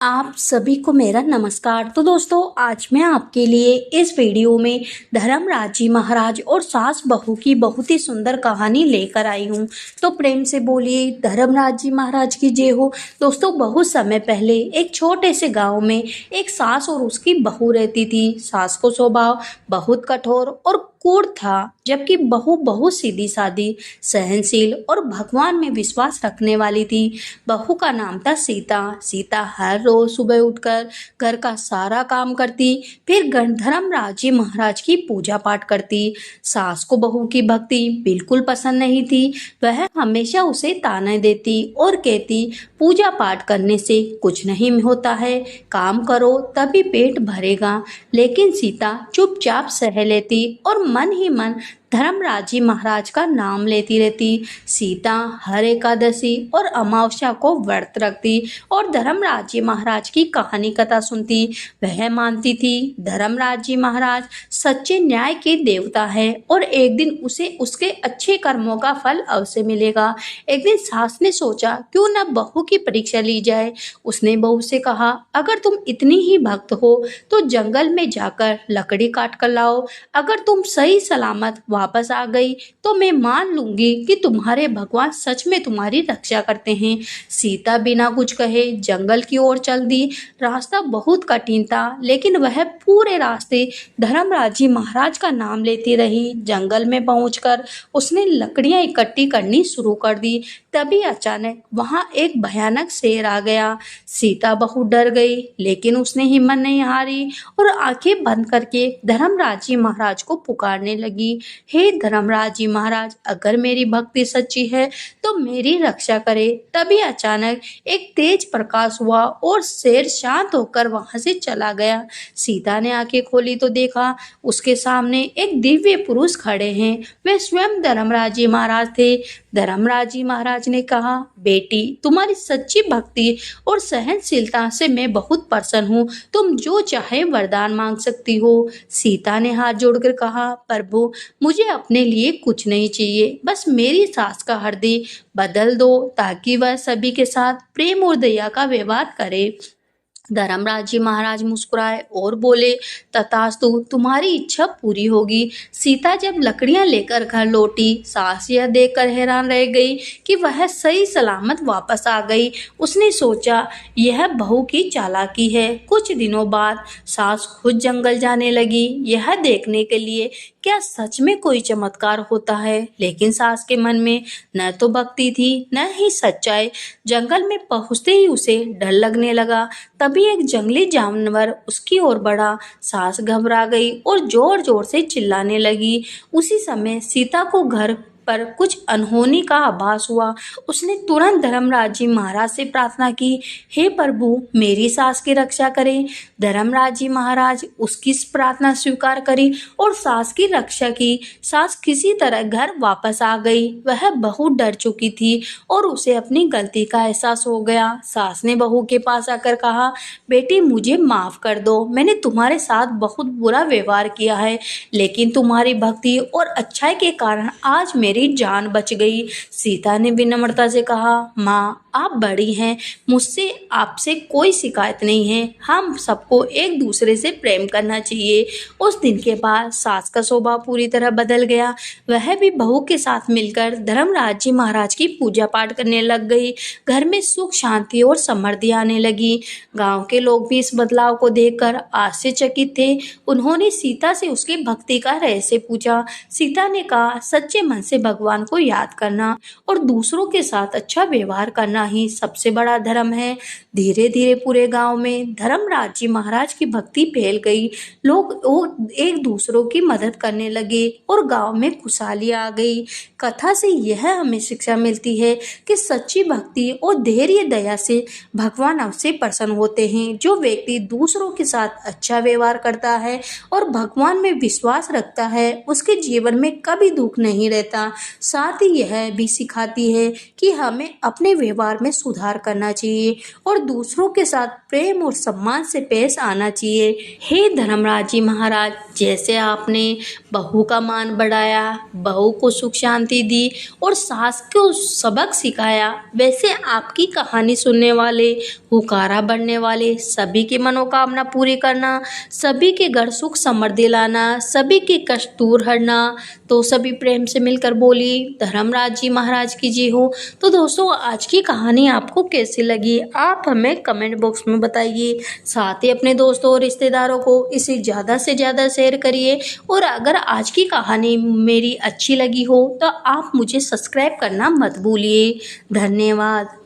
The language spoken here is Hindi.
आप सभी को मेरा नमस्कार। तो दोस्तों, आज मैं आपके लिए इस वीडियो में धर्मराज जी महाराज और सास बहू की बहुत ही सुंदर कहानी लेकर आई हूँ। तो प्रेम से बोलिए धर्मराज जी महाराज की जय हो। दोस्तों, बहुत समय पहले एक छोटे से गांव में एक सास और उसकी बहू रहती थी। सास को स्वभाव बहुत कठोर और क्रूर था, जबकि बहू बहुत सीधी सादी, सहनशील और भगवान में विश्वास रखने वाली थी। बहू का नाम था सीता। सीता हर रोज सुबह उठकर घर का सारा काम करती, फिर धर्मराज जी महाराज की पूजा पाठ करती। सास को बहू की भक्ति बिल्कुल पसंद नहीं थी। वह हमेशा उसे ताने देती और कहती, पूजा पाठ करने से कुछ नहीं होता है, काम करो तभी पेट भरेगा। लेकिन सीता चुपचाप सह लेती और मन ही मन धर्मराज जी महाराज का नाम लेती रहती। सीता हर एकादशी और अमावस्या को व्रत रखती और धर्मराज जी महाराज की कहानी कथा सुनती। वह मानती थी धर्मराज जी महाराज सच्चे न्याय के देवता है और एक दिन उसे उसके अच्छे कर्मों का फल अवश्य मिलेगा। एक दिन सास ने सोचा, क्यों न बहू की परीक्षा ली जाए। उसने बहू से कहा, अगर तुम इतनी ही भक्त हो तो जंगल में जाकर लकड़ी काट कर लाओ। अगर तुम सही सलामत वापस आ गई तो मैं मान लूंगी कि तुम्हारे भगवान सच में तुम्हारी रक्षा करते हैं। सीता बिना कुछ कहे जंगल की ओर चल दी। रास्ता बहुत कठिन था, लेकिन वह पूरे रास्ते धर्मराज जी महाराज का नाम लेती रही। जंगल में पहुंचकर उसने लकड़ियां इकट्ठी करनी शुरू कर दी। तभी अचानक वहां एक भयानक शेर आ गया। सीता बहुत डर गई, लेकिन उसने हिम्मत नहीं हारी और आंखें बंद करके धर्मराज जी महाराज को पुकारने लगी। हे धर्मराज जी महाराज, अगर मेरी भक्ति सच्ची है तो मेरी रक्षा करे। तभी अचानक एक तेज प्रकाश हुआ और शेर शांत होकर वहां से चला गया। सीता ने आंखें खोली तो देखा उसके सामने एक दिव्य पुरुष खड़े हैं। वे स्वयं धर्मराज जी महाराज थे। धर्मराज जी महाराज ने कहा, बेटी, तुम्हारी सच्ची भक्ति और सहनशीलता से मैं बहुत प्रसन्न हूँ। तुम जो चाहे वरदान मांग सकती हो। सीता ने हाथ जोड़कर कहा, प्रभु, मुझे अपने लिए कुछ नहीं चाहिए, बस मेरी सास का हृदय बदल दो ताकि वह सभी के साथ प्रेम और दया का व्यवहार करे। धर्मराज जी महाराज मुस्कुराए और बोले, तथास्तु, तुम्हारी इच्छा पूरी होगी। सीता जब लकड़ियां लेकर घर लौटी, सास यह देखकर हैरान रह गई कि वह सही सलामत वापस आ गई। उसने सोचा, यह बहू की चालाकी है। कुछ दिनों बाद सास खुद जंगल जाने लगी, यह देखने के लिए क्या सच में कोई चमत्कार होता है। लेकिन सास के मन में न तो भक्ति थी न ही सच्चाई। जंगल में पहुंचते ही उसे डर लगने लगा। तभी एक जंगली जानवर उसकी ओर बढ़ा। सास घबरा गई और जोर जोर से चिल्लाने लगी। उसी समय सीता को घर पर कुछ अनहोनी का आभास हुआ। उसने तुरंत धर्मराज जी महाराज से प्रार्थना की, हे प्रभु, मेरी सास की रक्षा करें। धर्मराज जी महाराज उसकी प्रार्थना स्वीकार करी और सास की रक्षा की। सास किसी तरह घर वापस आ गई। वह बहुत डर चुकी थी और उसे अपनी गलती का एहसास हो गया। सास ने बहू के पास आकर कहा, बेटी, मुझे माफ कर दो। मैंने तुम्हारे साथ बहुत बुरा व्यवहार किया है, लेकिन तुम्हारी भक्ति और अच्छाई के कारण आज मेरी जान बच गई। सीता ने विनम्रता से कहा, माँ, आप बड़ी हैं, मुझसे आपसे कोई शिकायत नहीं है। हम सबको एक दूसरे से प्रेम करना चाहिए। उस दिन के बाद सास का स्वभाव पूरी तरह बदल गया। वह भी बहू के साथ मिलकर धर्मराज जी महाराज की पूजा पाठ करने लग गई। घर में सुख, शांति और समृद्धि आने लगी। गांव के लोग भी इस बदलाव को देखकर आश्चर्यचकित थे। उन्होंने सीता से उसकी भक्ति का रहस्य पूछा। सीता ने कहा, सच्चे मन से भगवान को याद करना और दूसरों के साथ अच्छा व्यवहार करना ही सबसे बड़ा धर्म है। धीरे धीरे पूरे गांव में धर्मराज जी महाराज की भक्ति फैल गई। लोग एक दूसरों की मदद करने लगे और गांव में खुशहाली आ गई। कथा से यह हमें शिक्षा मिलती है कि सच्ची भक्ति और धैर्य दया से भगवान अवश्य प्रसन्न होते हैं। जो व्यक्ति दूसरों के साथ अच्छा व्यवहार करता है और भगवान में विश्वास रखता है, उसके जीवन में कभी दुख नहीं रहता। साथ ही यह भी सिखाती है कि हमें अपने व्यवहार में सुधार करना चाहिए और दूसरों के साथ प्रेम और सम्मान से पेश आना चाहिए। हे धर्मराज जी महाराज, जैसे आपने बहू का मान बढ़ाया, बहू को सुख शांति दी और सास को सबक सिखाया, वैसे आपकी कहानी सुनने वाले, हुकारा बढ़ने वाले सभी की मनोकामना पूरी करना, सभी के घर सुख समृद्धि लाना, सभी के कष्ट दूर हरना। तो सभी प्रेम से मिलकर बोली धर्मराज जी महाराज की जय हो। तो दोस्तों, आज की कहानी आपको कैसी लगी आप हमें कमेंट बॉक्स में बताइए। साथ ही अपने दोस्तों और रिश्तेदारों को इसे ज़्यादा से ज़्यादा शेयर करिए और अगर आज की कहानी मेरी अच्छी लगी हो तो आप मुझे सब्सक्राइब करना मत भूलिए। धन्यवाद।